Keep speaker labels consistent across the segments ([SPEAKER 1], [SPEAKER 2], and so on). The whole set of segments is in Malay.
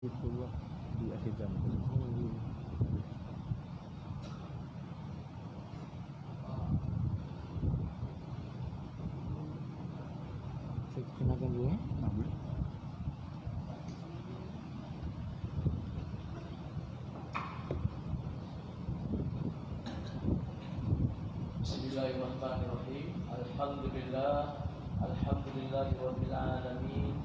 [SPEAKER 1] Itulah di akhir zaman. Saya kenalkan dulu ya. Boleh.
[SPEAKER 2] Bismillahirrahmanirrahim. Alhamdulillahirabbil alamin.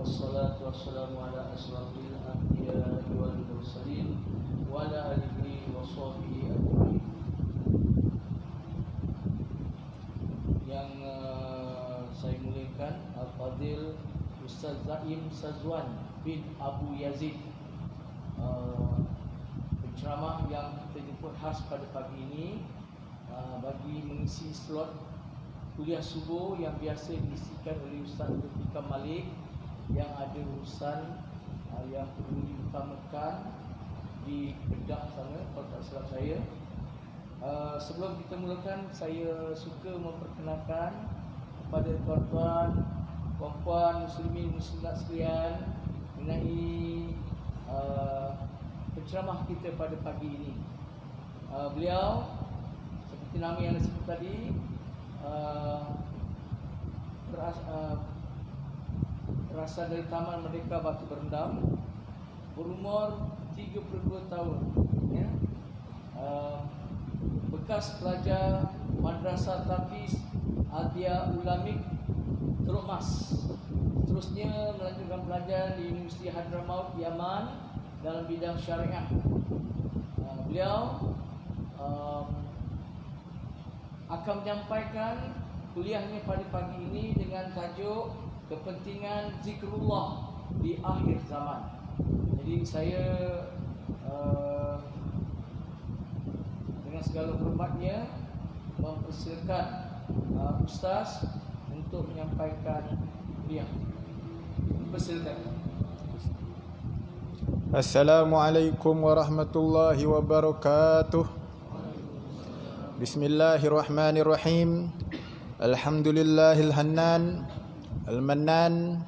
[SPEAKER 2] Wassalatu wassalamu ala asrofil anbiya'i wal mursalin wa ala alihi wa sahbihi ajma'in. Yang saya muliakan Al-Fadil Ustaz Zaim Sazwan bin Abu Yazid, penceramah yang kita jemput khas pada pagi ini bagi mengisi slot kuliah subuh yang biasa diisikan oleh Ustaz Zulfikar Malik yang ada urusan yang perlu diutamakan di Kedah sana, kalau tak silap saya. Sebelum kita mulakan, saya suka memperkenalkan kepada tuan-tuan, puan-puan, muslimin, muslimat sekalian mengenai penceramah kita pada pagi ini. Beliau seperti nama yang disebut tadi, berasal dari Taman Merdeka Batu Berendam, berumur 32 tahun ya. Bekas pelajar Madrasah Tafiz Adia Ulamik Teluk Mas. Seterusnya melanjutkan pelajaran di Universiti Hadramaut Yaman dalam bidang syariah. Beliau akan menyampaikan kuliahnya pada pagi ini dengan tajuk kepentingan zikrullah di akhir zaman. Jadi saya dengan segala hormatnya mempersilakan Ustaz untuk menyampaikan kuliah. Persilakan.
[SPEAKER 3] Assalamualaikum warahmatullahi wabarakatuh. Bismillahirrahmanirrahim. Alhamdulillahil hannan al-mannan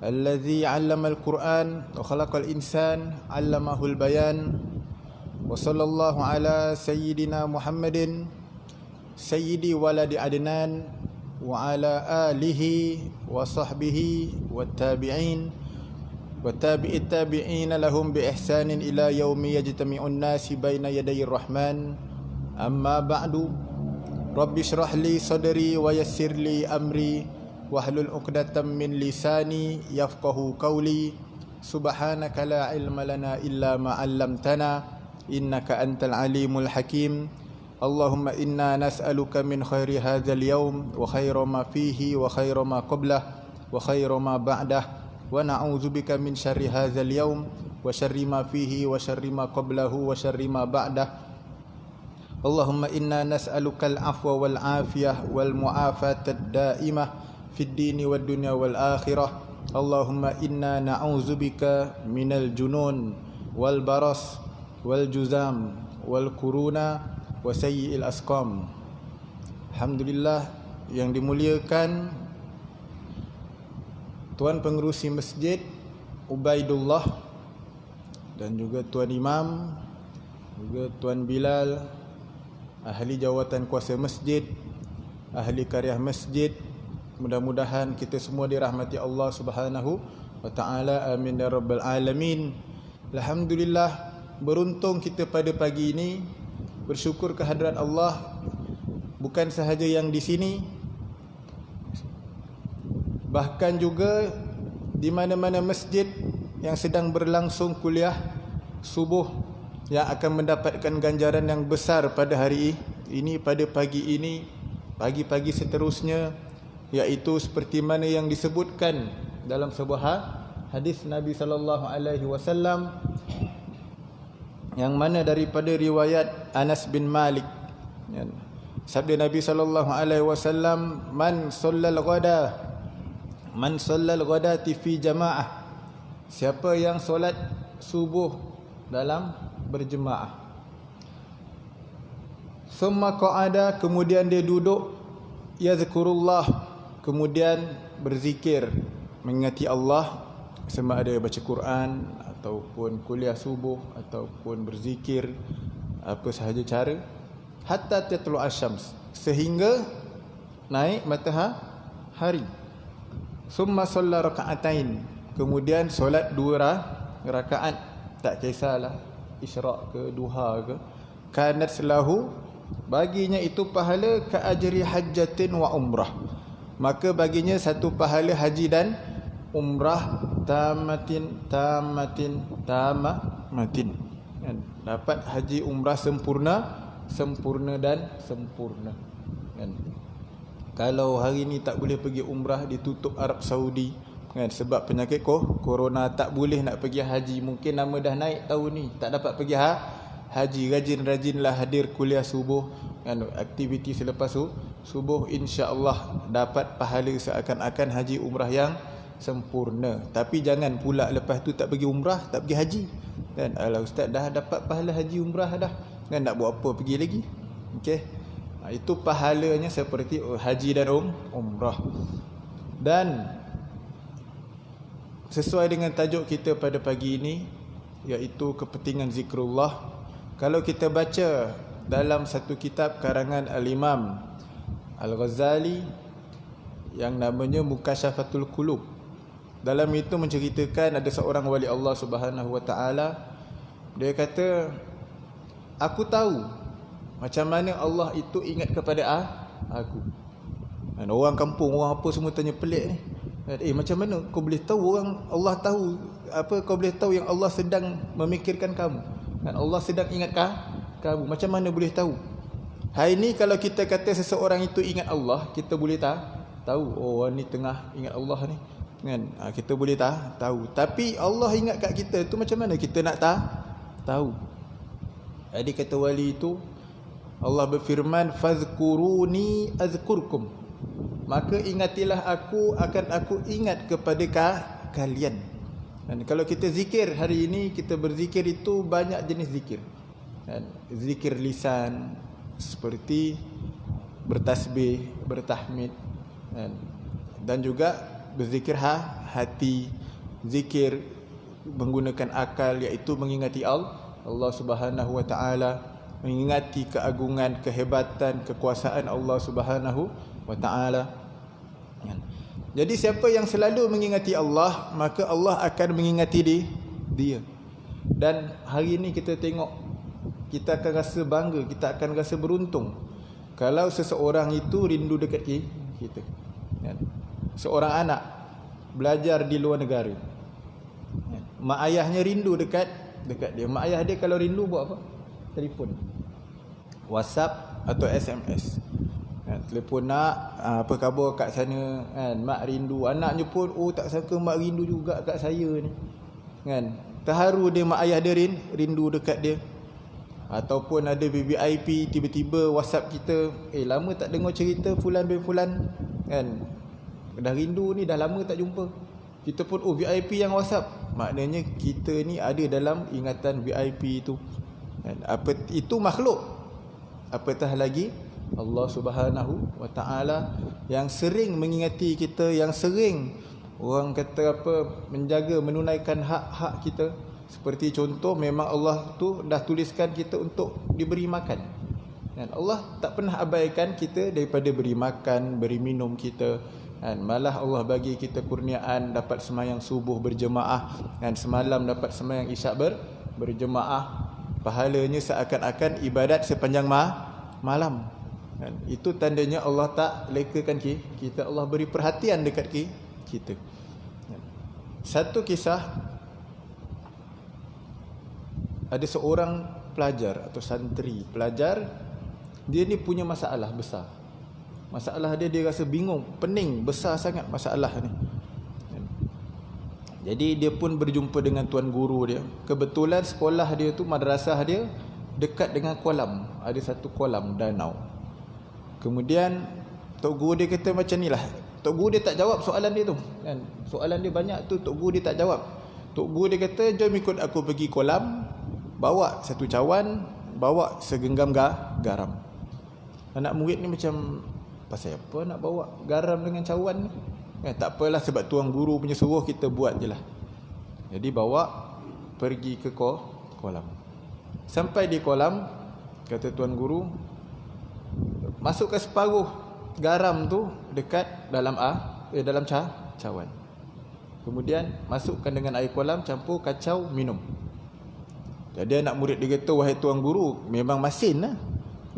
[SPEAKER 3] alladzi 'allama al-Qur'an wa khalaqal insan 'allamahul bayan. Wa sallallahu ala sayyidina Muhammadin sayyidi waladi adnan wa ala alihi wa sahbihi wat tabi'in wa tabi'it tabi'in lahum bi ihsanin ila yaumi yajtami'un nasi baina yadayir rahman. Amma ba'du. Rabbi shrah li sadri wa yassir li amri wahlul 'uqdatam min lisani yafqahu qawli. Subhanaka la ilma lana illa ma 'allamtana innaka antal alimul hakim. Allahumma inna nas'aluka min khairi hadzal yaum wa khaira ma fihi wa khaira ma qablah wa khaira ma ba'dah wa na'udzubika min syarri hadzal yaum wa syarri ma fihi wa syarri ma qablahu wa syarri ma ba'dah. Allahumma inna nas'aluka al-afwa wal afiyah wal mu'afata ad-daimah fid dini wad dunya wal akhirah. Allahumma inna na'udzubika minal junun wal baras wal juzam wal kuruna wa sayyi'il asqam. Alhamdulillah, yang dimuliakan Tuan Pengerusi Masjid Ubaidullah dan juga Tuan Imam, juga Tuan Bilal, ahli jawatan kuasa masjid, ahli karya masjid. Mudah-mudahan kita semua dirahmati Allah Subhanahu wa taala. Amin ya rabbal alamin. Alhamdulillah, beruntung kita pada pagi ini, bersyukur kehadrat Allah, bukan sahaja yang di sini, bahkan juga di mana-mana masjid yang sedang berlangsung kuliah subuh yang akan mendapatkan ganjaran yang besar pada hari ini, pada pagi ini, pagi-pagi seterusnya, iaitu seperti mana yang disebutkan dalam sebuah hadis Nabi sallallahu alaihi wasallam, yang mana daripada riwayat Anas bin Malik. Sabda Nabi sallallahu alaihi wasallam, man sallal ghadati fi jamaah, siapa yang solat subuh dalam berjemaah, summa qa'ada, kemudian dia duduk, yazkurullah, kemudian berzikir, mengingati Allah, sama ada baca Quran ataupun kuliah subuh ataupun berzikir, apa sahaja cara, hatta tatlu asyams, sehingga naik matahari. Summa shalla raka'atain, kemudian solat 2 rakaat, tak kisahlah isyraq ke duha ke, kanat lahu, baginya itu pahala ka ajri hajjatin wa umrah, maka baginya satu pahala haji dan umrah tamatin kan? Dapat haji umrah sempurna dan sempurna kan? Kalau hari ni tak boleh pergi umrah, ditutup Arab Saudi kan, sebab penyakit corona, tak boleh nak pergi haji, mungkin nama dah naik tahun ni, tak dapat pergi haji, rajin-rajinlah hadir kuliah subuh kan, aktiviti selepas subuh, insya-Allah dapat pahala seakan-akan haji umrah yang sempurna. Tapi jangan pula lepas tu tak pergi umrah, tak pergi haji kan, alah ustaz dah dapat pahala haji umrah dah kan, nak buat apa pergi lagi. Okey, itu pahalanya seperti haji dan umrah. Dan sesuai dengan tajuk kita pada pagi ini, iaitu kepentingan zikrullah. Kalau kita baca dalam satu kitab karangan Al-Imam Al-Ghazali yang namanya Mukashafatul Qulub, dalam itu menceritakan ada seorang wali Allah Subhanahu wa taala, dia kata, aku tahu macam mana Allah itu ingat kepada aku. Dan orang kampung, orang apa semua tanya, pelik ni. Macam mana kau boleh tahu orang Allah tahu apa, kau boleh tahu yang Allah sedang memikirkan kamu dan Allah sedang ingat kamu, macam mana boleh tahu? Hari ni kalau kita kata seseorang itu ingat Allah, kita boleh tahu, oh orang ni tengah ingat Allah ni kan, kita boleh tahu. Tapi Allah ingat kat kita tu, macam mana kita nak tahu? Jadi kata wali itu, Allah berfirman, fazkuruni azkurkum, maka ingatilah aku, akan aku ingat kepada kalian. Dan kalau kita zikir hari ini, kita berzikir itu banyak jenis zikir. Dan zikir lisan seperti bertasbih, bertahmid, dan juga berzikir hati, zikir menggunakan akal, iaitu mengingati Allah Subhanahu wa taala, mengingati keagungan, kehebatan, kekuasaan Allah Subhanahu wa taala. Jadi siapa yang selalu mengingati Allah, maka Allah akan mengingati dia. Dan hari ini kita tengok, kita akan rasa bangga, kita akan rasa beruntung kalau seseorang itu rindu dekat kita. Seorang anak belajar di luar negara, mak ayahnya rindu dekat dia. Mak ayah dia kalau rindu buat apa? Telefon, WhatsApp atau SMS. Telefon, nak apa khabar kat sana kan, mak rindu. Anaknya pun, oh tak sangka mak rindu juga kat saya ni kan, terharu dia, mak ayah dia rindu dekat dia. Ataupun ada VVIP, tiba-tiba WhatsApp kita, lama tak dengar cerita fulan bin fulan kan, dah rindu ni, dah lama tak jumpa. Kita pun, oh VIP yang WhatsApp, maknanya kita ni ada dalam ingatan VIP itu kan. Apa itu makhluk, apatah lagi Allah Subhanahu wa taala yang sering mengingati kita, yang sering orang kata apa, menjaga, menunaikan hak-hak kita. Seperti contoh, memang Allah tu dah tuliskan kita untuk diberi makan dan Allah tak pernah abaikan kita daripada beri makan, beri minum kita kan. Malah Allah bagi kita kurniaan dapat sembahyang subuh berjemaah dan semalam dapat sembahyang isyak berjemaah. Pahalanya seakan-akan ibadat sepanjang malam. Dan itu tandanya Allah tak lekakan kita, Allah beri perhatian dekat kita. Satu kisah, ada seorang pelajar atau santri pelajar, dia ni punya masalah besar. Masalah dia rasa bingung, pening, besar sangat masalah ni. Jadi dia pun berjumpa dengan tuan guru dia. Kebetulan sekolah dia tu, madrasah dia dekat dengan kolam, ada satu kolam danau. Kemudian tok guru dia kata macam ni lah, tok guru dia tak jawab soalan dia tu kan. Soalan dia banyak tu, tok guru dia tak jawab. Tok guru dia kata, jom ikut aku pergi kolam, bawa satu cawan, bawa segenggam garam. Anak murid ni macam, pasal apa nak bawa garam dengan cawan ni? Tak apalah, sebab tuan guru punya suruh, kita buat je lah. Jadi bawa pergi ke kolam. Sampai di kolam, kata tuan guru, masukkan separuh garam tu dekat dalam dalam cawan. Kemudian masukkan dengan air kolam, campur kacau, minum. Jadi anak murid dia kata, wahai tuan guru, memang masin lah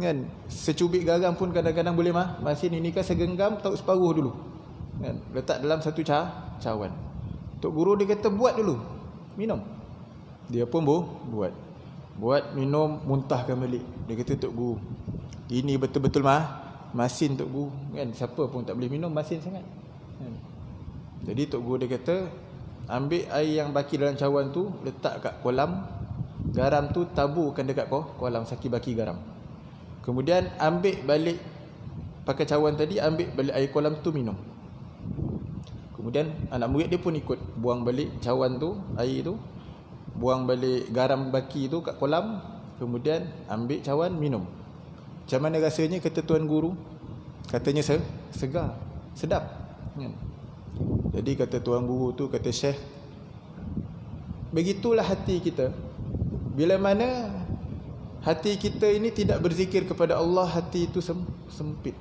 [SPEAKER 3] kan. Secubit garam pun kadang-kadang boleh masin. Ini kan segenggam, tahu separuh dulu kan, letak dalam satu cawan. Tok guru dia kata, buat dulu, minum. Dia pun buat minum, muntahkan balik. Dia kata, tok guru, ini betul-betul masin tok guru kan. Siapa pun tak boleh minum, masin sangat kan. Jadi tok guru dia kata, ambil air yang baki dalam cawan tu, letak kat kolam. Garam tu taburkan dekat kolam, saki-baki garam. Kemudian ambil balik, pakai cawan tadi, ambil balik air kolam tu, minum. Kemudian anak murid dia pun ikut, buang balik cawan tu, air tu, buang balik garam baki tu kat kolam. Kemudian ambil cawan, minum. Macam mana rasanya, kata tuan guru? Katanya segar, sedap kan? Jadi kata tuan guru tu, kata Syekh, begitulah hati kita. Bila mana hati kita ini tidak berzikir kepada Allah, hati itu sempit.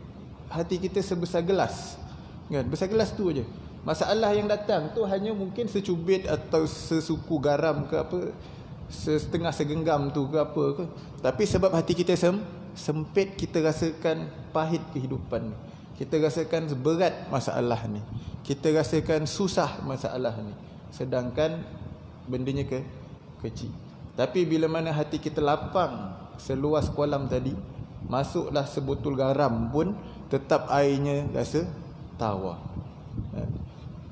[SPEAKER 3] Hati kita sebesar gelas kan? Besar gelas tu aja. Masalah yang datang tu hanya mungkin secubit atau sesuku garam ke apa, setengah segenggam tu ke apa ke. Tapi sebab hati kita sempit, kita rasakan pahit kehidupan ni. Kita rasakan berat masalah ni. Kita rasakan susah masalah ni. Sedangkan bendanya kecil. Tapi bila mana hati kita lapang seluas kolam tadi, masuklah sebotol garam pun tetap airnya rasa tawar.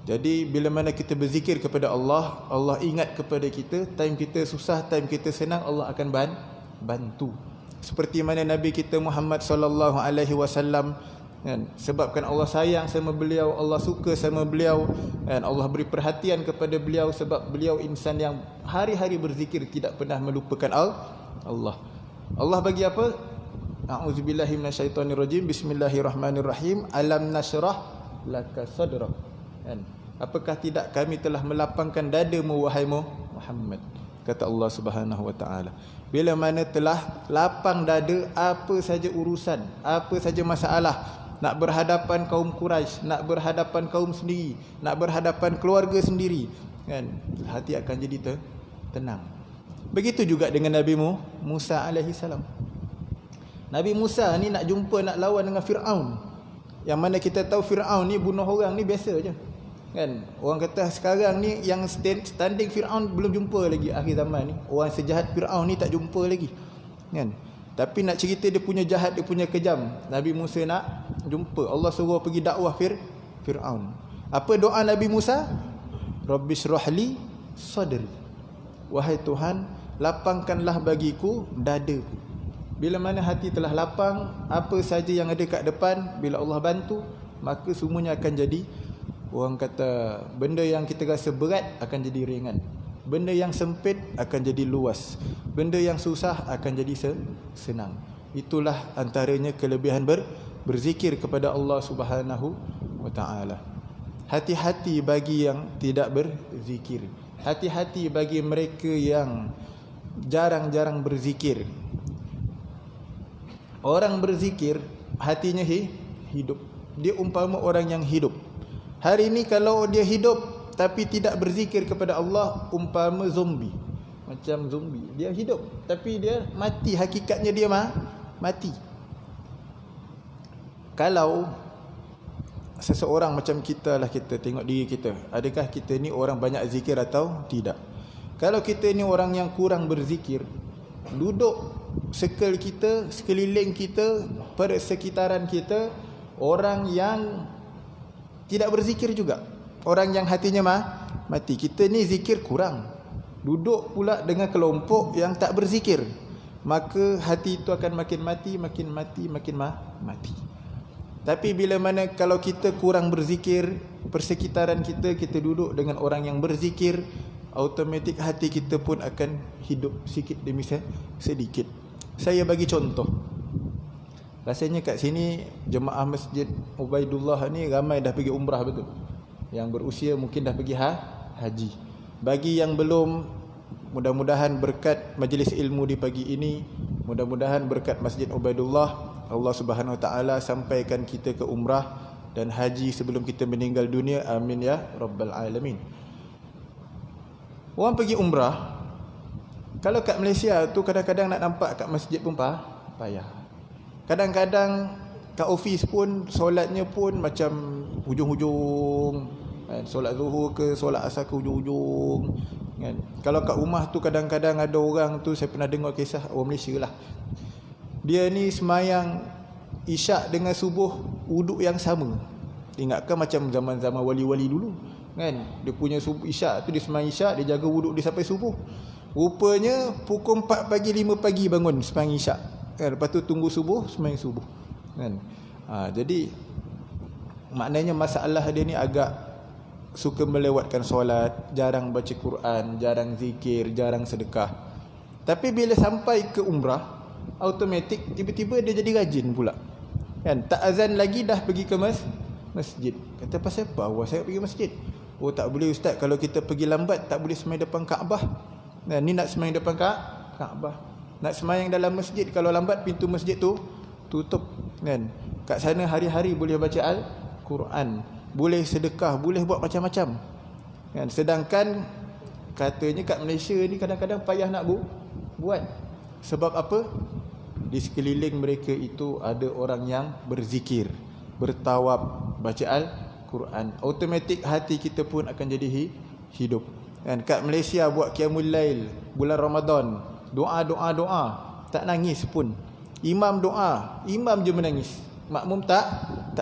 [SPEAKER 3] Jadi bila mana kita berzikir kepada Allah, Allah ingat kepada kita. Time kita susah, time kita senang, Allah akan bantu. Seperti mana Nabi kita Muhammad sallallahu alaihi wasallam kan, sebabkan Allah sayang sama beliau, Allah suka sama beliau kan, Allah beri perhatian kepada beliau sebab beliau insan yang hari-hari berzikir, tidak pernah melupakan Allah. Allah bagi apa? A'udzubillahi minasyaitonirrajim. Bismillahirrahmanirrahim. Alam nashrah laka sadrak kan. Apakah tidak kami telah melapangkan dadamu wahai Muhammad, kata Allah Subhanahu wa taala. Bila mana telah lapang dada, apa saja urusan, apa saja masalah, nak berhadapan kaum Quraisy, nak berhadapan kaum sendiri, nak berhadapan keluarga sendiri kan, hati akan jadi tenang. Begitu juga dengan Nabi Musa alaihi salam. Nabi Musa ni nak jumpa, nak lawan dengan Firaun. Yang mana kita tahu Firaun ni bunuh orang ni biasa je kan. Orang kata sekarang ni yang standing Firaun belum jumpa lagi, akhir zaman ni orang sejahat Firaun ni tak jumpa lagi kan. Tapi nak cerita dia punya jahat, dia punya kejam, Nabi Musa nak jumpa. Allah suruh pergi dakwah Firaun. Apa doa Nabi Musa? Rabbishrahli sadri. Wahai Tuhan, lapangkanlah bagiku dadaku. Bila mana hati telah lapang, apa saja yang ada kat depan, bila Allah bantu, maka semuanya akan jadi, orang kata, benda yang kita rasa berat akan jadi ringan. Benda yang sempit akan jadi luas. Benda yang susah akan jadi senang. Itulah antaranya kelebihan berzikir kepada Allah Subhanahu wa taala. Hati-hati bagi yang tidak berzikir. Hati-hati bagi mereka yang jarang-jarang berzikir. Orang berzikir hatinya hidup. Dia umpama orang yang hidup. Hari ini kalau dia hidup tapi tidak berzikir kepada Allah, umpama zombie. Macam zombie, dia hidup tapi dia mati, hakikatnya dia mati. Kalau seseorang macam kita lah, kita tengok diri kita, adakah kita ni orang banyak zikir atau tidak? Kalau kita ni orang yang kurang berzikir, duduk circle kita, sekeliling kita, pada sekitaran kita, orang yang tidak berzikir juga, orang yang hatinya mati. Kita ni zikir kurang, duduk pula dengan kelompok yang tak berzikir, maka hati itu akan makin mati, makin mati, makin mati. Tapi bila mana kalau kita kurang berzikir, persekitaran kita, kita duduk dengan orang yang berzikir, automatik hati kita pun akan hidup sikit demi sedikit. Saya bagi contoh. Rasanya kat sini jemaah Masjid Ubaidullah ni ramai dah pergi umrah betul. Yang berusia mungkin dah pergi haji. Bagi yang belum, mudah-mudahan berkat majlis ilmu di pagi ini, mudah-mudahan berkat Masjid Ubaidullah, Allah Subhanahu Wa Taala sampaikan kita ke umrah dan haji sebelum kita meninggal dunia. Amin ya rabbal alamin. Orang pergi umrah, kalau kat Malaysia tu kadang-kadang nak nampak kat masjid pun payah. Kadang-kadang kat office pun solatnya pun macam hujung-hujung, kan? Solat zuhur ke solat asar ke hujung-hujung, kan? Kalau kat rumah tu kadang-kadang ada orang tu, saya pernah dengar kisah orang Malaysia lah, dia ni semayang isyak dengan subuh wuduk yang sama. Ingatkan macam zaman-zaman wali-wali dulu, kan? Dia punya subuh isyak tu, dia semayang isyak, dia jaga wuduk dia sampai subuh. Rupanya pukul 4 pagi 5 pagi bangun semayang isyak, kan? Lepas tu tunggu subuh, semayang subuh, kan? Jadi maknanya masalah dia ni agak suka melewatkan solat, jarang baca Quran, jarang zikir, jarang sedekah. Tapi bila sampai ke umrah, automatik tiba-tiba dia jadi rajin pula, kan? Tak azan lagi dah pergi ke masjid. Kata pasal apa awak saya pergi masjid? Oh tak boleh ustaz, kalau kita pergi lambat tak boleh semayang depan Kaabah. Nah, ni nak semayang depan Kaabah. Nak semayang dalam masjid, kalau lambat pintu masjid tu tutup, kan? Kat sana hari-hari boleh baca Al-Quran, boleh sedekah, boleh buat macam-macam, kan? Sedangkan katanya kat Malaysia ni kadang-kadang payah nak buat. Sebab apa? Di sekeliling mereka itu ada orang yang berzikir, bertawab, baca Al-Quran. Automatik hati kita pun akan jadi hidup, kan? Kat Malaysia buat qiyamul lail bulan Ramadan, doa, tak nangis pun. Imam doa, imam je menangis, makmum tak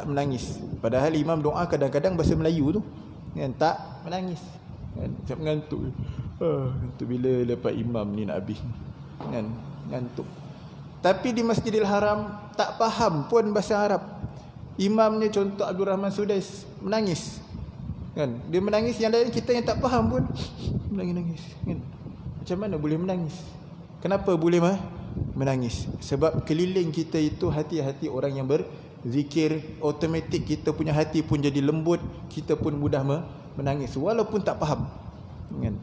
[SPEAKER 3] menangis. Padahal imam doa kadang-kadang bahasa Melayu tu, kan? Tak menangis, kan? Macam ngantuk. Ngantuk bila lepas imam ni nak habis, kan? Ngantuk. Tapi di Masjidil Haram tak faham pun bahasa Arab. Imamnya contoh Abdul Rahman Sudais menangis, kan? Dia menangis, yang lain kita yang tak faham pun menangis, kan? Macam mana boleh menangis? Kenapa boleh menangis? Sebab keliling kita itu hati-hati orang yang berzikir, automatik kita punya hati pun jadi lembut, kita pun mudah menangis walaupun tak faham, kan?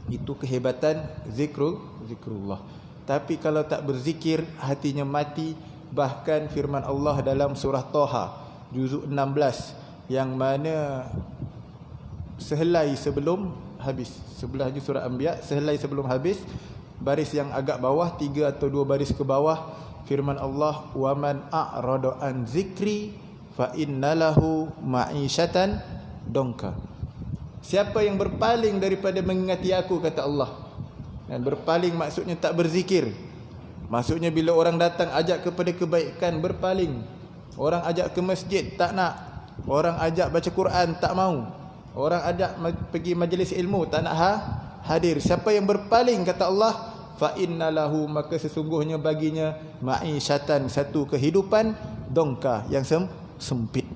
[SPEAKER 3] Itu kehebatan zikrullah. Tapi kalau tak berzikir, hatinya mati. Bahkan firman Allah dalam surah Taha juzuk 16, yang mana sehelai sebelum habis, sebelah je surah Anbiya, sehelai sebelum habis, baris yang agak bawah, 3 atau 2 baris ke bawah, firman Allah, wa man a'rada an zikri fa innalahu ma'isyatan donka. Siapa yang berpaling daripada mengingati aku, kata Allah. Dan berpaling maksudnya tak berzikir. Maksudnya bila orang datang ajak kepada kebaikan, berpaling. Orang ajak ke masjid, tak nak. Orang ajak baca Quran, tak mau. Orang ajak pergi majlis ilmu, tak nak hadir. Siapa yang berpaling, kata Allah, fa innalahu, maka sesungguhnya baginya ma'isyatan, satu kehidupan, dongka, yang sempit,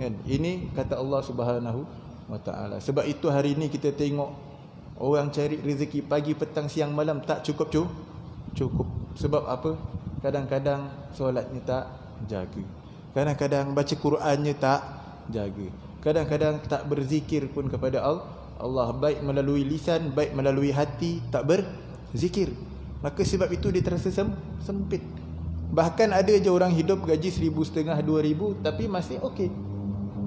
[SPEAKER 3] kan? Ini kata Allah Subhanahu Wa Taala. Sebab itu hari ini kita tengok orang cari rezeki pagi, petang, siang, malam tak cukup. Sebab apa? Kadang-kadang solatnya tak jaga, kadang-kadang baca Qurannya tak jaga, kadang-kadang tak berzikir pun kepada Allah, baik melalui lisan, baik melalui hati, tak berzikir. Maka sebab itu dia terasa sempit. Bahkan ada je orang hidup gaji 1,500, 2,000 tapi masih okey.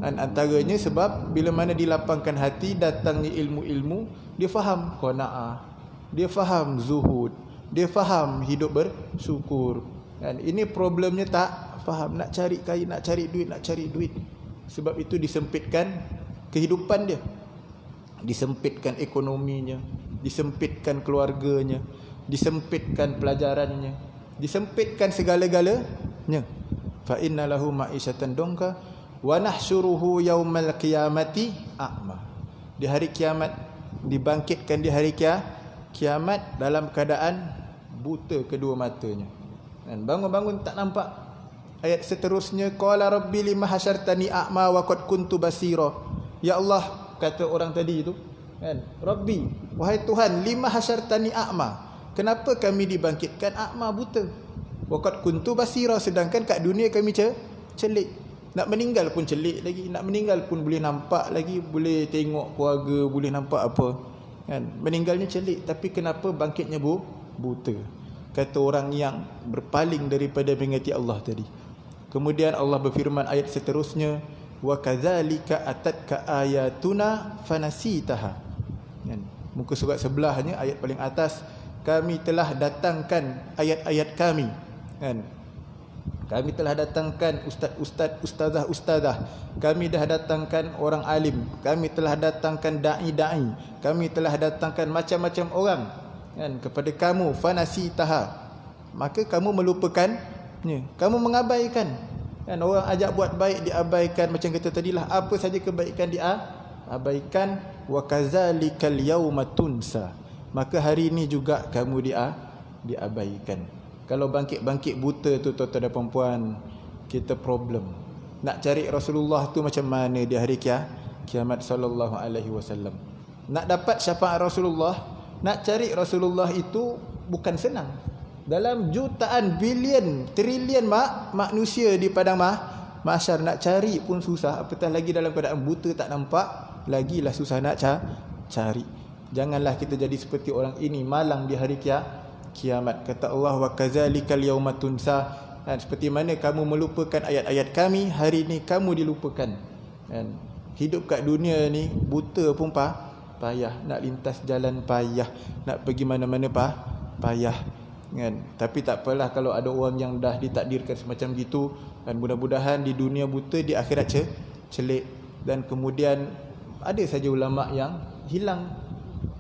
[SPEAKER 3] Antaranya sebab bila mana dilapangkan hati, datangnya ilmu-ilmu, dia faham qanaah, dia faham zuhud, dia faham hidup bersyukur, kan? Ini problemnya tak faham, nak cari kaya, nak cari duit. Sebab itu disempitkan kehidupan dia, disempitkan ekonominya, disempitkan keluarganya, disempitkan pelajarannya, disempitkan segala-galanya. Fa innalahu ma'isyatan donka wa nahsyuruhu yaumal qiyamati a'ma. Di hari kiamat, dibangkitkan di hari kiamat dalam keadaan buta kedua matanya, dan bangun-bangun tak nampak. Ayat seterusnya, qala rabbi lima hasyartani a'ma wa qad kuntu basira. Ya Allah, kata orang tadi itu, kan, Rabbi, wahai Tuhan, lima hasyartani a'ma, kenapa kami dibangkitkan a'ma, buta, wa qad kuntu basira, sedangkan kat dunia kami celik. Nak meninggal pun celik lagi, nak meninggal pun boleh nampak lagi, boleh tengok keluarga, boleh nampak apa, Kan? Meninggalnya celik, tapi kenapa bangkitnya buta? Kata orang yang berpaling daripada mengingati Allah tadi. Kemudian Allah berfirman ayat seterusnya, wa kadzalika atatka ayatuna fanasitaha. Kan? Muka surat sebelahnya ayat paling atas, kami telah datangkan ayat-ayat kami. Kan? Kami telah datangkan ustaz-ustaz, ustazah-ustazah. Kami dah datangkan orang alim. Kami telah datangkan da'i-da'i. Kami telah datangkan macam-macam orang kan kepada kamu, fanasitaha. Maka kamu melupakannya. Kamu mengabaikan. Kan orang ajak buat baik diabaikan, macam kata tadilah, apa saja kebaikan diabaikan. Wa kadzalikal yauma tunsa. Maka hari ini juga kamu diabaikan. Kalau bangkit-bangkit buta tu tuan-tuan dan puan-puan, kita problem. Nak cari Rasulullah tu macam mana di hari kiamat sallallahu alaihi wasallam. Nak dapat syafaat Rasulullah, nak cari Rasulullah itu bukan senang. Dalam jutaan, bilion, trilion manusia di padang mahsyar, nak cari pun susah, apatah lagi dalam keadaan buta tak nampak, lagilah susah nak cari. Janganlah kita jadi seperti orang ini malang di hari kiamat. Kata Allah, wa kadzalikal yauma tunsa. Seperti mana kamu melupakan ayat-ayat kami, hari ini kamu dilupakan. Hidup kat dunia ni buta pun payah, nak lintas jalan payah, nak pergi mana-mana payah. Tapi tak apalah kalau ada orang yang dah ditakdirkan semacam gitu. Dan mudah-mudahan di dunia buta, di akhirat celik. Dan kemudian ada saja ulama yang hilang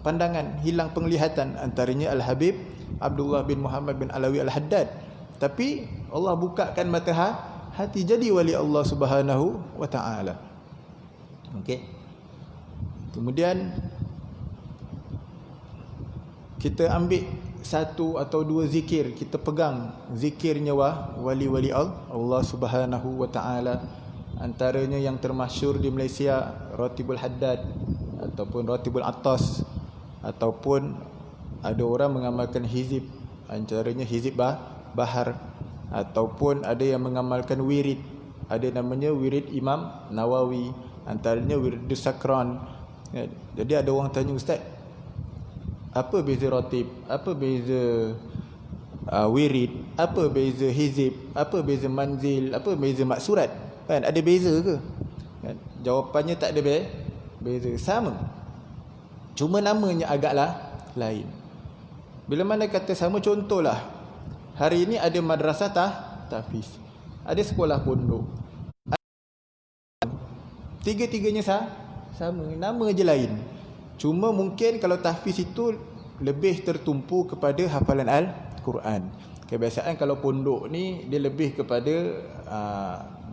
[SPEAKER 3] pandangan, hilang penglihatan, antaranya Al-Habib Abdullah bin Muhammad bin Alawi Al-Haddad. Tapi Allah bukakan mata hati, jadi wali Allah Subhanahu wa taala. Okey. Kemudian kita ambil satu atau dua zikir, kita pegang zikirnya wali-wali Allah Subhanahu wa taala. Antaranya yang termasyhur di Malaysia, Ratibul Haddad ataupun Ratibul Attas, ataupun ada orang mengamalkan hizib, antaranya hizib bahar, ataupun ada yang mengamalkan wirid, ada namanya wirid Imam Nawawi, antaranya wirid Sakran. Jadi ada orang tanya, ustaz, apa beza ratib, apa beza wirid, apa beza hizib, apa beza manzil, apa beza maksurat, kan ada beza ke? Kan? Jawapannya tak ada beza, sama, cuma namanya agaklah lain. Bila mana kata sama, contohlah hari ini ada madrasah tahfiz, ada sekolah pondok, tiga-tiganya sama, nama je lain. Cuma mungkin kalau tahfiz itu lebih tertumpu kepada hafalan Al-Quran. Kebiasaan kalau pondok ni dia lebih kepada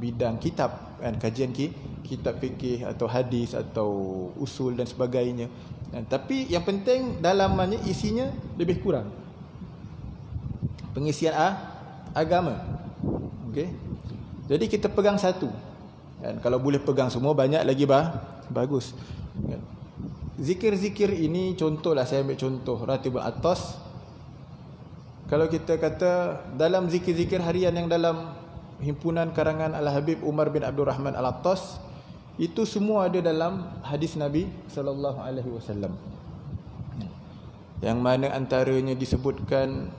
[SPEAKER 3] bidang kitab, kan, kajian kitab fikih atau hadis atau usul dan sebagainya. Tapi yang penting dalamannya, isinya lebih kurang, pengisian agama. Okey. Jadi kita pegang satu. Dan kalau boleh pegang semua, banyak lagi bagus. Zikir-zikir ini, contohlah saya ambil contoh Ratibul Attas. Kalau kita kata dalam zikir-zikir harian yang dalam himpunan karangan Al-Habib Umar bin Abdul Rahman Al-Attas, itu semua ada dalam hadis Nabi sallallahu alaihi wasallam. Yang mana antaranya disebutkan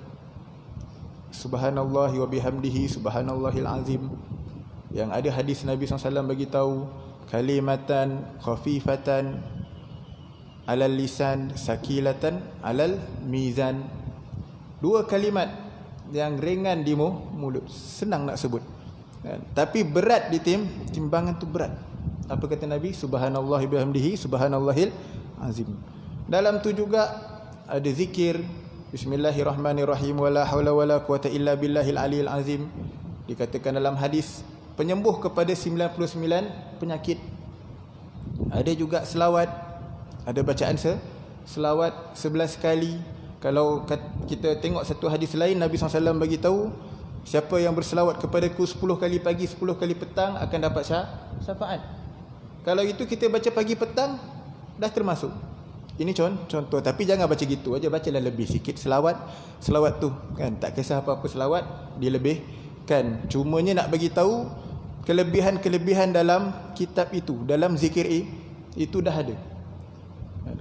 [SPEAKER 3] subhanallahi wa bihamdihi subhanallahil azim. Yang ada hadis Nabi SAW bagi tahu, kalimatan khafifatan alal lisan sakilatan alal mizan. Dua kalimat yang ringan di mulut, senang nak sebut, tapi berat di timbangan tu berat. Apa kata Nabi? Subhanallahi bihamdihi subhanallahil azim. Dalam tu juga ada zikir bismillahirrahmanirrahim wala haula wala quwata illa billahil aliyil azim. Dikatakan dalam hadis penyembuh kepada 99 penyakit. Ada juga selawat, ada bacaan selawat 11 kali. Kalau kita tengok satu hadis lain, Nabi SAW bagi tahu, siapa yang berselawat kepadaku 10 kali pagi, 10 kali petang akan dapat syafaat. Kalau itu kita baca pagi petang dah termasuk. Ini contoh, tapi jangan baca gitu aja, bacalah lebih sikit selawat tu, kan, tak kisah apa-apa selawat dilebihkan. Cumanya nak bagi tahu kelebihan-kelebihan dalam kitab itu, dalam zikir itu dah ada.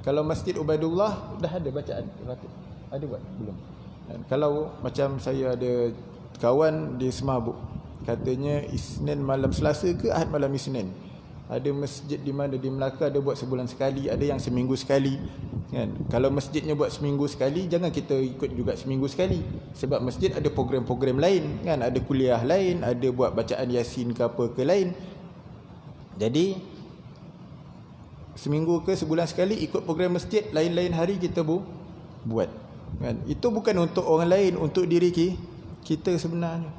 [SPEAKER 3] Kalau Masjid Ubaidullah dah ada bacaan ratib. Ada buat? Belum. Kalau macam saya ada kawan di Semabuk, katanya Isnin malam Selasa ke Ahad malam Isnin, ada masjid di mana di Melaka ada buat sebulan sekali, ada yang seminggu sekali kan. Kalau masjidnya buat seminggu sekali, jangan kita ikut juga seminggu sekali, sebab masjid ada program-program lain kan, ada kuliah lain, ada buat bacaan Yasin ke apa ke lain. Jadi seminggu ke sebulan sekali ikut program masjid, lain-lain hari kita buat kan. Itu bukan untuk orang lain, untuk diri kita sebenarnya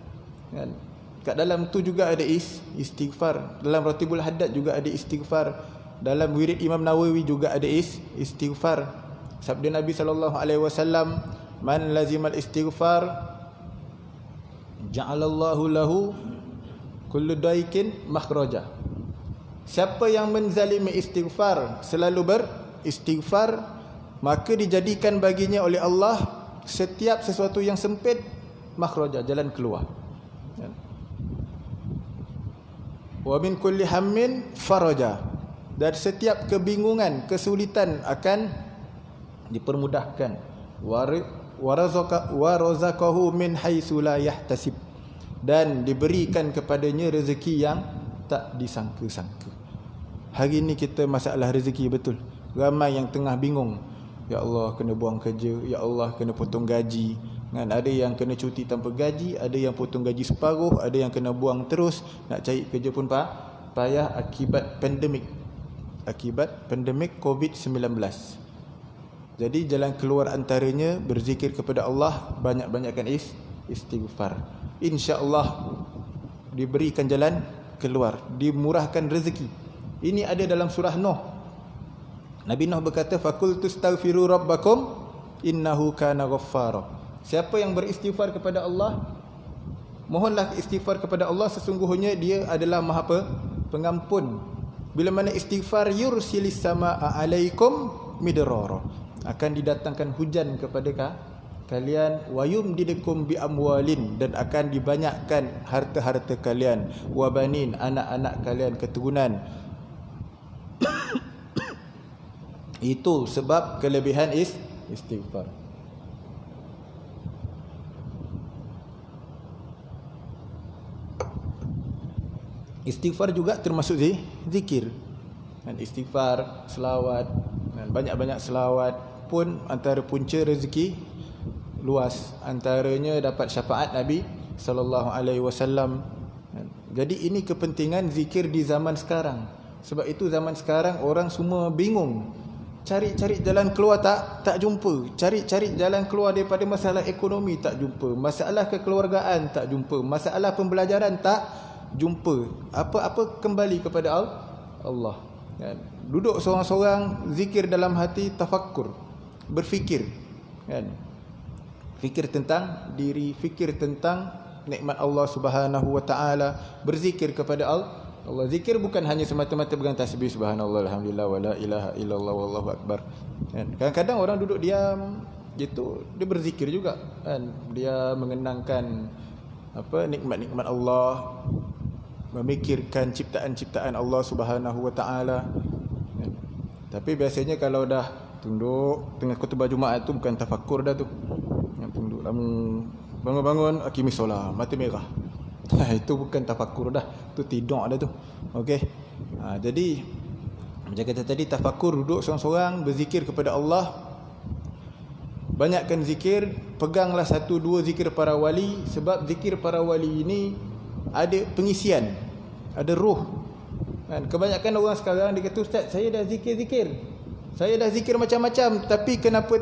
[SPEAKER 3] kan. Kat dalam tu juga ada istighfar. Dalam Ratibul Haddad juga ada istighfar. Dalam wirid Imam Nawawi juga ada istighfar. Sabda Nabi SAW, man lazimal istighfar ja'alallahu lahu kullu daikin makhraja. Siapa yang menzalimi istighfar, selalu beristighfar, maka dijadikan baginya oleh Allah setiap sesuatu yang sempit makhraja, jalan keluar. Wa min kulli hammin faraja. Dan setiap kebingungan, kesulitan akan dipermudahkan. Wa razaqahu min haitsu la yahtasib. Dan diberikan kepadanya rezeki yang tak disangka-sangka. Hari ini kita masalah rezeki betul. Ramai yang tengah bingung. Ya Allah, kena buang kerja. Ya Allah, kena potong gaji. Kan, ada yang kena cuti tanpa gaji, ada yang potong gaji separuh, ada yang kena buang terus, nak cari kerja pun payah akibat pandemik. Akibat pandemik COVID-19. Jadi jalan keluar antaranya berzikir kepada Allah, banyak-banyakkan istighfar. Insya-Allah diberikan jalan keluar, dimurahkan rezeki. Ini ada dalam surah Nuh. Nabi Nuh berkata, faqultu astaghfiru rabbakum innahu kana ghaffara. Siapa yang beristighfar kepada Allah, mohonlah istighfar kepada Allah, sesungguhnya Dia adalah Maha Pengampun. Bila mana istighfar, yursilis samaa alaikum midrara, akan didatangkan hujan kepada kalian, wa yumdidukum bi amwalin, dan akan dibanyakkan harta-harta kalian, wa banin, anak-anak kalian, keturunan. Itu sebab kelebihan istighfar. Istighfar juga termasuk zikir. Dan istighfar, selawat, dan banyak-banyak selawat pun antara punca rezeki luas. Antaranya dapat syafaat Nabi SAW. Jadi ini kepentingan zikir di zaman sekarang. Sebab itu zaman sekarang orang semua bingung. Cari-cari jalan keluar tak jumpa. Cari-cari jalan keluar daripada masalah ekonomi tak jumpa. Masalah kekeluargaan tak jumpa. Masalah pembelajaran tak jumpa. Apa-apa kembali kepada Allah. Kan? Duduk seorang-seorang, zikir dalam hati, tafakkur, berfikir. Kan? Fikir tentang diri, fikir tentang nikmat Allah Subhanahu Wa Taala, berzikir kepada Allah. Zikir bukan hanya semata-mata pegang tasbih subhanallah alhamdulillah wala ilaha illallah wallahu akbar. Kan? Kadang-kadang orang duduk diam gitu, dia berzikir juga. Kan? Dia mengenangkan nikmat-nikmat Allah, memikirkan ciptaan-ciptaan Allah Subhanahu Wa Taala. Tapi biasanya kalau dah tunduk tengah khutbah Jumaat tu bukan tafakkur dah tu. Yang tunduk lama, bangun-bangun akimis solat, mata merah. Itu bukan tafakkur dah, tu tidur dah tu. Okey. Jadi macam kata tadi, tafakkur, duduk seorang-seorang berzikir kepada Allah. Banyakkan zikir, peganglah 1-2 zikir para wali, sebab zikir para wali ini ada pengisian, ada ruh. Kan, kebanyakan orang sekarang dia kata, ustaz, saya dah zikir-zikir, saya dah zikir macam-macam, tapi kenapa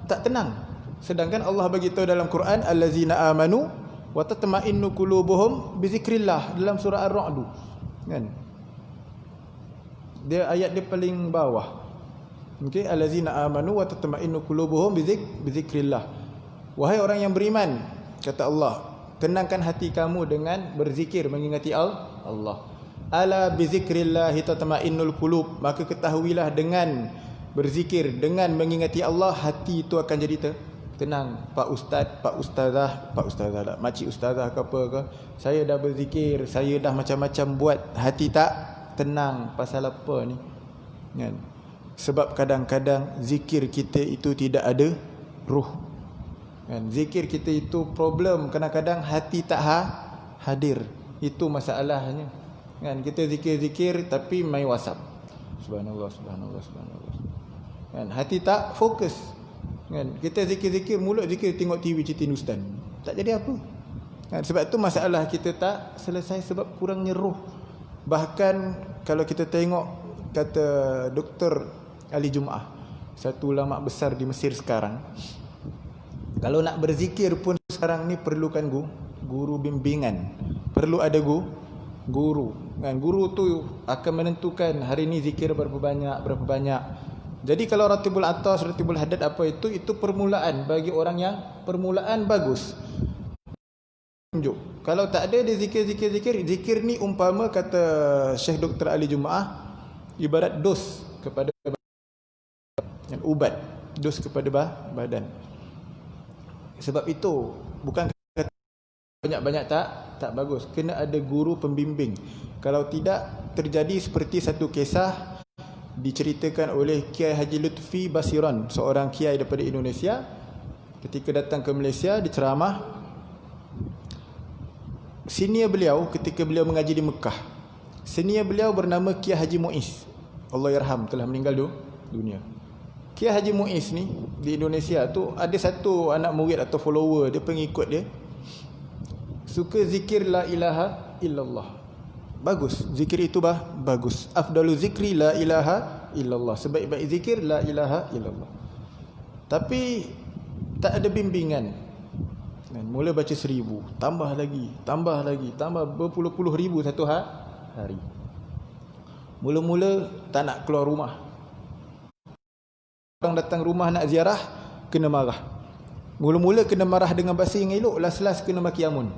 [SPEAKER 3] tak tenang? Sedangkan Allah bagi tahu dalam Quran, allazina amanu wa tatma'innu qulubuhum bi zikrillah, dalam surah Ar-Ra'd. Kan? Dia ayat dia paling bawah. Okey, allazina amanu wa tatma'innu qulubuhum bi zikrillah. Wahai orang yang beriman, kata Allah, tenangkan hati kamu dengan berzikir, mengingati Allah. Ala bi zikrillah tatma'innul qulub, maka ketahuilah dengan berzikir, dengan mengingati Allah, hati itu akan jadi tenang. Pak ustazah tak, makcik ustazah ke apa ke, saya dah berzikir, saya dah macam-macam buat, hati tak tenang. Pasal apa ni? Kan? Sebab kadang-kadang zikir kita itu tidak ada ruh. Kan? Zikir kita itu problem, kadang-kadang hati tak hadir. Itu masalahnya. Kan? Kita zikir-zikir tapi main WhatsApp. Subhanallah, subhanallah, subhanallah. Kan? Hati tak fokus. Kan? Kita zikir-zikir, mulut zikir, tengok TV cerita Hindustan. Tak jadi apa. Kan? Sebab tu masalah kita tak selesai sebab kurangnya ruh. Bahkan kalau kita tengok kata Dr. Ali Jumaah, satu ulama besar di Mesir sekarang, kalau nak berzikir pun sekarang ni perlukan guru bimbingan. Perlu ada guru. Kan? Guru tu akan menentukan hari ni zikir berapa banyak. Jadi kalau Ratibul Atas, Ratibul Haddad apa itu permulaan bagi orang yang permulaan bagus. Tunjuk. Kalau tak ada dia zikir ni umpama kata Syekh Dr. Ali Jumaah ibarat dos kepada badan, ubat, dos kepada badan. Sebab itu bukan kata banyak-banyak tak bagus. Kena ada guru pembimbing. Kalau tidak, terjadi seperti satu kisah diceritakan oleh Kiai Haji Lutfi Basiran, seorang kiai daripada Indonesia. Ketika datang ke Malaysia diceramah, senior beliau ketika beliau mengaji di Mekah, senior beliau bernama Kiai Haji Muiz, Allahyarham, telah meninggal dunia. Kiai Haji Muiz ni di Indonesia tu ada satu anak murid atau follower dia, pengikut dia, suka zikir la ilaha illallah. Bagus, zikir itu bagus. Afdalu zikri la ilaha illallah. Sebaik-baik zikir la ilaha illallah. Tapi tak ada bimbingan. Mula baca 1000, tambah lagi, tambah berpuluh-puluh ribu satu hari. Mula-mula tak nak keluar rumah. Orang datang rumah nak ziarah, kena marah. Mula-mula kena marah dengan bahasa yang elok, last-last kena maki amun.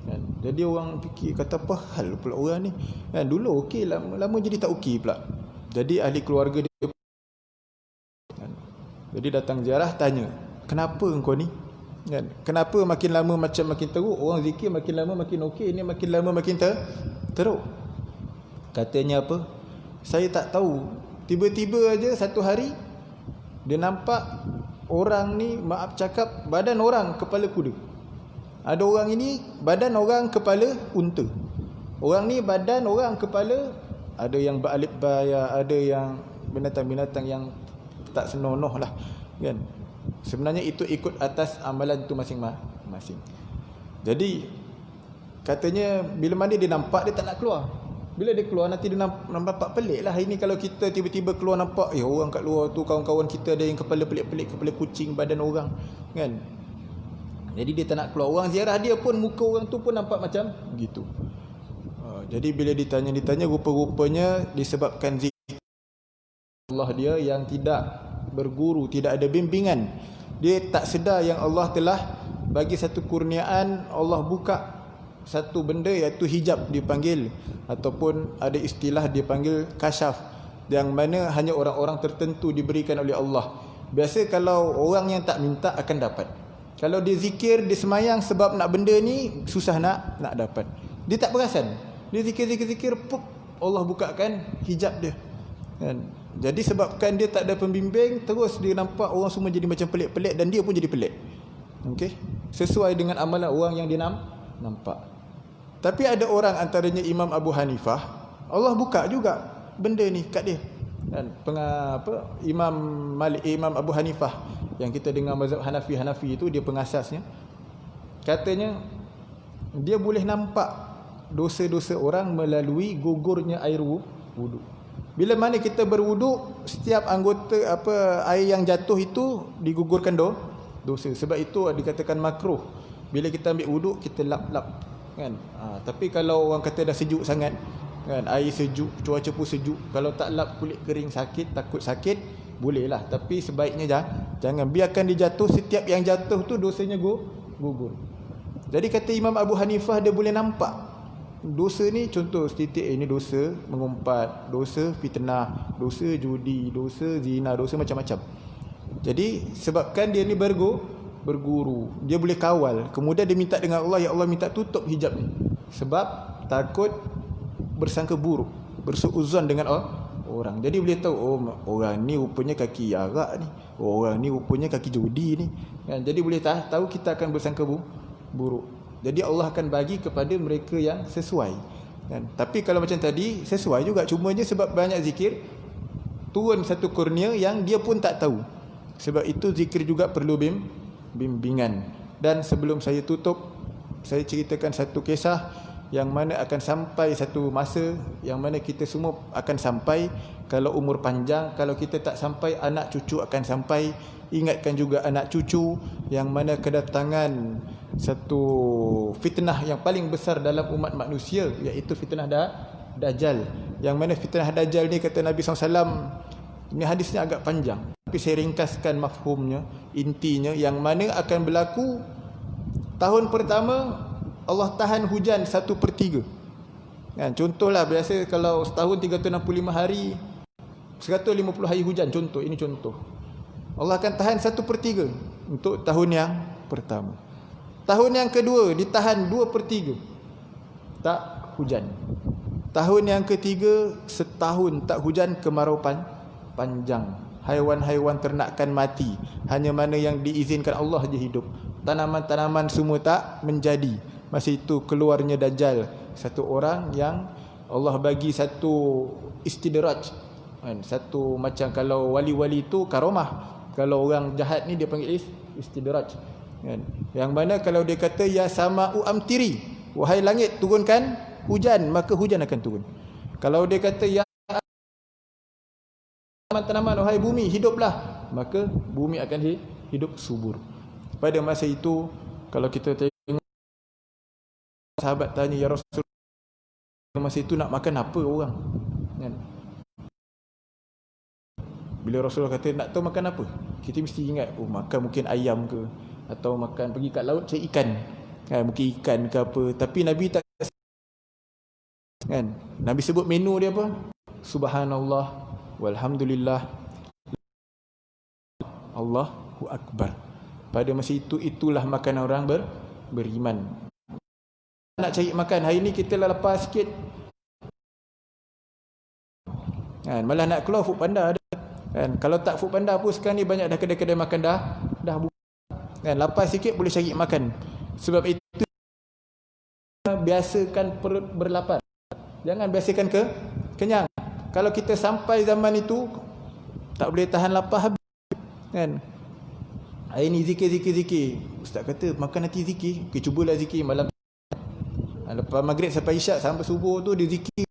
[SPEAKER 3] Kan? Jadi orang fikir, kata apa hal pula orang ni. Kan? Dulu okey, lama jadi tak okey pula. Jadi ahli keluarga dia, kan? Jadi datang ziarah tanya, kenapa engkau ni? Kan? Kenapa makin lama macam makin teruk? Orang zikir makin lama makin okey, ni makin lama makin teruk. Katanya apa? Saya tak tahu. Tiba-tiba aja satu hari dia nampak orang ni, maaf cakap, badan orang kepala kuda. Ada orang ini badan orang kepala unta. Orang ni badan orang kepala, ada yang beralif baya, ada yang binatang-binatang yang tak senonoh lah. Kan? Sebenarnya itu ikut atas amalan tu masing-masing. Jadi katanya bila mana dia nampak, dia tak nak keluar. Bila dia keluar nanti dia nampak pelik lah. Ini kalau kita tiba-tiba keluar nampak, orang kat luar tu kawan-kawan kita ada yang kepala pelik-pelik, kepala kucing, badan orang, kan? Jadi dia tak nak keluar. Orang ziarah dia pun muka orang tu pun nampak macam gitu. Jadi bila ditanya rupa-rupanya disebabkan zikir Allah dia yang tidak berguru, tidak ada bimbingan. Dia tak sedar yang Allah telah bagi satu kurniaan, Allah buka satu benda iaitu hijab dipanggil, ataupun ada istilah dia panggil kasyaf, yang mana hanya orang-orang tertentu diberikan oleh Allah. Biasa kalau orang yang tak minta akan dapat. Kalau dia zikir, dia semayang sebab nak benda ni, susah nak dapat. Dia tak perasan. Dia zikir, pup, Allah bukakan hijab dia. Kan? Jadi sebabkan dia tak ada pembimbing, terus dia nampak orang semua jadi macam pelik-pelik dan dia pun jadi pelik. Okey? Sesuai dengan amalan orang yang dia nampak. Tapi ada orang antaranya Imam Abu Hanifah, Allah buka juga benda ni kat dia. Dan Imam Abu Hanifah yang kita dengar mazhab Hanafi itu, dia pengasasnya. Katanya dia boleh nampak dosa-dosa orang melalui gugurnya air wudu. Bila mana kita berwuduk, setiap anggota air yang jatuh itu digugurkan dosa. Sebab itu dikatakan makruh. Bila kita ambil wuduk, kita lap-lap, kan? Tapi kalau orang kata dah sejuk sangat, kan, air sejuk, cuaca pun sejuk, kalau tak lap kulit kering sakit, takut sakit, bolehlah. Tapi sebaiknya jangan biarkan dia jatuh. Setiap yang jatuh tu dosanya gugur. Jadi kata Imam Abu Hanifah, dia boleh nampak dosa ni, contoh setitik ini dosa mengumpat, dosa fitnah, dosa judi, dosa zina, dosa macam-macam. Jadi sebabkan dia ni berguru, dia boleh kawal. Kemudian dia minta dengan Allah, ya Allah minta tutup hijab ni, sebab takut bersangka buruk, bersuuzon dengan orang. Jadi boleh tahu, oh orang ni rupanya kaki arak ni, oh, orang ni rupanya kaki judi ni kan. Jadi boleh tahu kita akan bersangka buruk. Jadi Allah akan bagi kepada mereka yang sesuai kan. Tapi kalau macam tadi sesuai juga, cumanya sebab banyak zikir turun satu kurnia yang dia pun tak tahu. Sebab itu zikir juga perlu bimbingan. Dan sebelum saya tutup, saya ceritakan satu kisah yang mana akan sampai satu masa yang mana kita semua akan sampai. Kalau umur panjang, kalau kita tak sampai, anak cucu akan sampai. Ingatkan juga anak cucu, yang mana kedatangan satu fitnah yang paling besar dalam umat manusia, iaitu fitnah Dajjal. Yang mana fitnah Dajjal ni, kata Nabi SAW, ini hadisnya agak panjang, tapi saya ringkaskan mafhumnya, intinya, yang mana akan berlaku tahun pertama Allah tahan hujan 1/3 kan. Contohlah, biasa kalau setahun 365 hari, 150 hari hujan, contoh, ini contoh. Allah akan tahan 1/3 untuk tahun yang pertama. Tahun yang kedua ditahan 2/3, tak hujan. Tahun yang ketiga setahun tak hujan, kemarau panjang. Haiwan-haiwan ternakan mati, hanya mana yang diizinkan Allah je hidup. Tanaman-tanaman semua tak menjadi. Masa itu keluarnya Dajjal, satu orang yang Allah bagi satu istidraj kan? Satu macam kalau wali-wali itu karamah, kalau orang jahat ni dia panggil istidraj kan? Yang mana kalau dia kata ya sama'u amtiri, wahai langit turunkan hujan, maka hujan akan turun. Kalau dia kata ya tanaman-tanaman, wahai bumi hiduplah, maka bumi akan hidup subur. Pada masa itu kalau kita tengok, sahabat tanya, ya Rasulullah, masa itu nak makan apa orang kan? Bila Rasulullah kata nak tahu makan apa, kita mesti ingat, oh makan mungkin ayam ke, atau makan pergi kat laut cari ikan kan, mungkin ikan ke apa. Tapi Nabi tak kan, Nabi sebut menu dia apa? Subhanallah walhamdulillah Allahu akbar. Pada masa itu, itulah makan orang beriman. Nak cari makan, hari ni kita lah lepas sikit kan, malah nak keluar Food Panda ada kan. Kalau tak Food Panda pun sekarang ni banyak dah kedai-kedai makan dah buka kan. Lepas sikit boleh cari makan. Sebab itu biasakan perut berlapar, jangan biasakan kenyang. Kalau kita sampai zaman itu tak boleh tahan lapar habis kan. Hari ni zikir. Ustaz kata makan nanti zikir. Okay, cubalah zikir malam. Lepas maghrib sampai isyak sampai subuh tu dia zikir.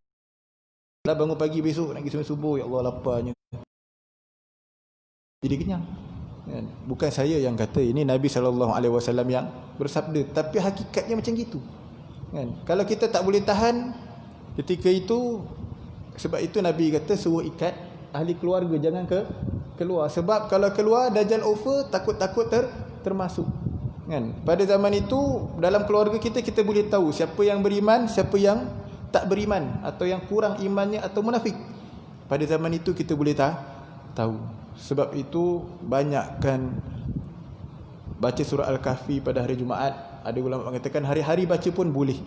[SPEAKER 3] Dah bangun pagi besok nak pergi sembahyang subuh, ya Allah laparnya. Jadi kenyang. Kan? Bukan saya yang kata, ini Nabi SAW yang bersabda, tapi hakikatnya macam gitu. Kan? Kalau kita tak boleh tahan ketika itu, sebab itu Nabi kata suruh ikat ahli keluarga, jangan keluar. Sebab kalau keluar Dajjal over, takut-takut termasuk. Kan? Pada zaman itu dalam keluarga kita boleh tahu siapa yang beriman, siapa yang tak beriman, atau yang kurang imannya atau munafik. Pada zaman itu kita boleh tahu. Sebab itu banyakkan baca surah Al-Kahfi pada hari Jumaat. Ada ulama mengatakan hari-hari baca pun boleh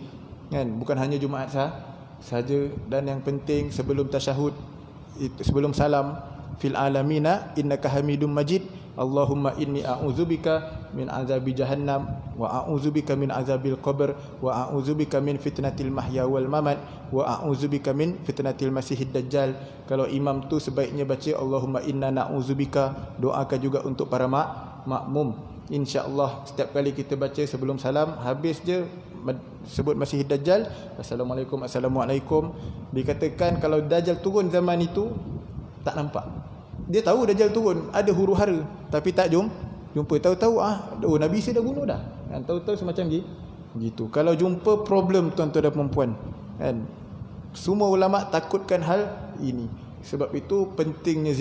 [SPEAKER 3] kan, bukan hanya Jumaat saja. Dan yang penting sebelum tasyahud, sebelum salam, fil alamina innaka hamidum majid, Allahumma inni a'udzubika min azabi jahannam wa a'udzubika min azabil qabr wa a'udzubika min fitnatil mahya wal mamat wa a'udzubika min fitnatil masihid dajjal. Kalau imam tu sebaiknya baca Allahumma inna na'udzubika, doakan juga untuk para makmum. InsyaAllah setiap kali kita baca sebelum salam, habis je sebut masihid dajjal, Assalamualaikum. Dikatakan kalau dajjal turun zaman itu tak nampak. Dia tahu Dajjal turun, ada huru-hara, tapi tak jumpa. Tahu-tahu Nabi Isa dah bunuh dah kan? Tahu-tahu semacam gitu. Kalau jumpa problem tuan-tuan dan perempuan kan, semua ulama takutkan hal ini. Sebab itu pentingnya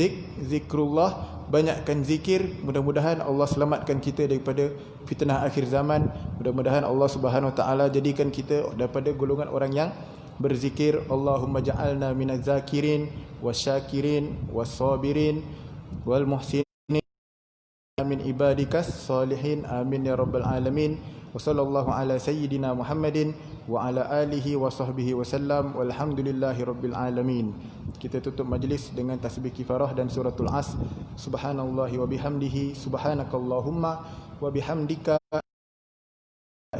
[SPEAKER 3] zikrullah, banyakkan zikir. Mudah-mudahan Allah selamatkan kita daripada fitnah akhir zaman. Mudah-mudahan Allah Subhanahu Wa Taala jadikan kita daripada golongan orang yang berzikir. Allahumma ja'alna minaz zakirin wasyakirin wassabirin wal muhsinin min ibadikas salihin, amin ya rabbal alamin. Wa sallallahu ala sayyidina Muhammadin wa ala alihi wa sahbihi wasallam. Walhamdulillahi rabbil alamin. Kita tutup majlis dengan tasbih kifarah dan suratul As. Subhanallahi wa bihamdihi, subhanakallahumma wa bihamdika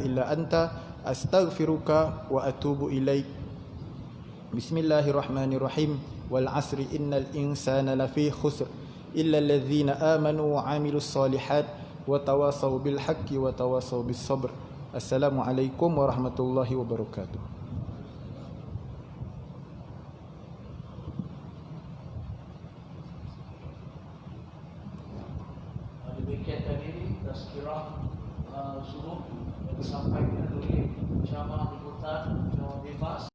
[SPEAKER 3] illa anta astaghfiruka wa atubu ilaik. Bismillahirrahmanirrahim. Wal asri innal insana lafi khusr illa alladhina amanu wa amilus solihat wa tawasaw bil haqqi wa tawasaw bis sabr. Assalamualaikum warahmatullahi wabarakatuh.
[SPEAKER 2] Demikian tadi tazkirah subuh yang disampaikan oleh Syamah Ibutan Jawa Bebas.